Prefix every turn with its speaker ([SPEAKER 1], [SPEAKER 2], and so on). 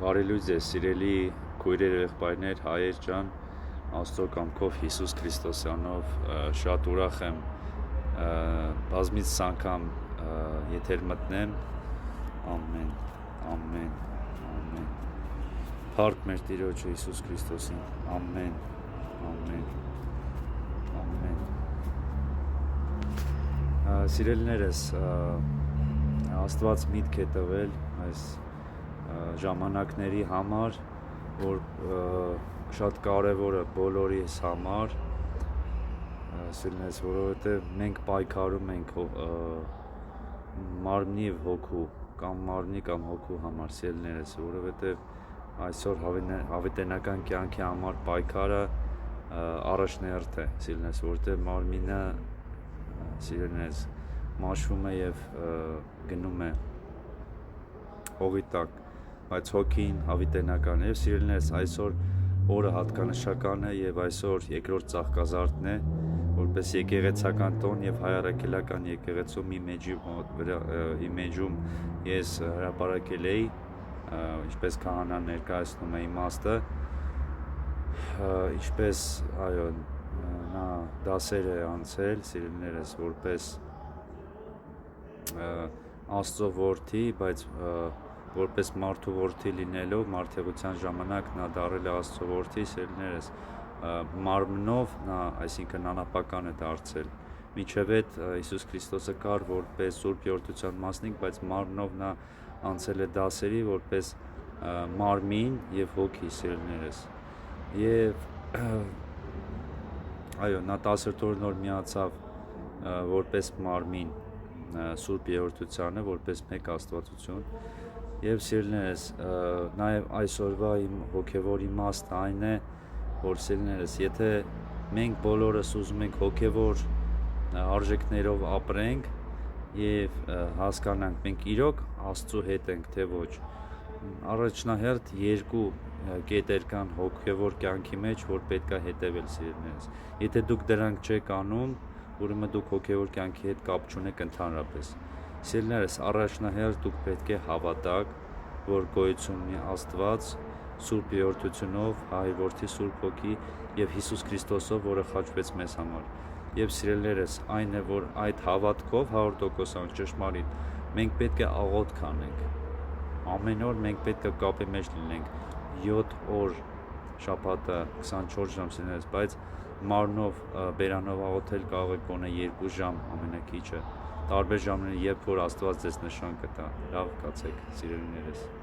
[SPEAKER 1] Բարելույթ ձեզ, սիրելի քույրեր ու եղբայրներ, հայեր ջան, Աստծո կամքով Հիսուս Քրիստոսյանով շատ ուրախ եմ բազմից անգամ եթեր մտնեմ։ Ամեն, ամեն, ամեն։ Փառք մեր Տիրոջը Հիսուս Քրիստոսին։ Ամեն, ամեն, ամեն։ Սիրելիներս, Աստված միտք է տվել այս ժամանակների համար, որ շատ կարևոր է բոլորիս համար, որովհետև մենք պայքարում ենք մարմնի և հոգու կամ մարմնի կամ հոգու համար, սիրելիներս, որովհետև այսօր հավիտենական կյանքի համար պայքարը առաջնահերթ է, սիրելիներս, որովհետև մարմինը, սիրելիներս, մաշվում է և գնում է հողի տակ, բայց հոգին հավիտենական է։ Եվ սիրելիներս, այսօր օրը հատկանշական է եւ այսօր երկրորդ ծաղկազարդն է, որպես եկեղեցական տոն եւ հայ առաքելական եկեղեցու իմեջում ես հրապարակել էի, ինչպես քահանան ներկայացնում է իմաստը, ինչպես այո նա դասեր է անցել, սիրելիներս, որպես Աստծո որդի, բայց որպես մարդու որդի լինելով մարդեղության ժամանակ նա դառել է Աստծո որդի, սիրելիներս, մարմնով նա, այսինքն անապական է դարձել, մինչև այդ Հիսուս Քրիստոսը կար որպես Սուրբ Եորդության մասնիկ, բայց մարմնով նա անցել է դասերի որպես մարմին և հոգի, սիրելիներս, և այո, նա 10 օրնոր միացավ որպես մարմին Սուրբ Եորդությանը, որպես մեկ Աստվածություն, և սիրելիներս, նաև այսօրվա իմ հոգևոր իմաստը այն է, որ սիրելիներս, եթե մենք բոլորս ուզում ենք հոգևոր արժեքներով ապրենք և հասկանանք, մենք իրոք Աստծո հետ ենք, թե ոչ, առաջնահերթ երկու կետեր կան հոգևոր կյանքի մեջ, որ պետք է հետևել, սիրելիներս, եթե դուք դրանք չեք անում, ուրեմն դուք հոգևոր կյանքի հետ կապ չունեք ընդհանրապես, սիրելիներս, առաջնահերթ դուք պետք է հավատաք, որ գոյություն ունի Աստված Սուրբ Եորդությունով, Հայր Որդի Սուրբ Հոգի և Հիսուս Քրիստոսով, որը խաչվեց մեզ համար, և սիրելիներս, այն է, որ այդ հավատքով 100% ճշմարիտ, մենք պետք է աղոթք անենք, ամեն օր մենք պետք է կապի մեջ լինենք, 7 օր շաբաթը 24 ժամ, սիրելիներս, բայց մարմնով, բերանով աղոթել կարող եք գոնե 2 ժամ ամենաքիչը, տարբեր ժամներ, երբ որ Աստված ձեզ նշան կտա, լավ կացեք, սիրելիներս։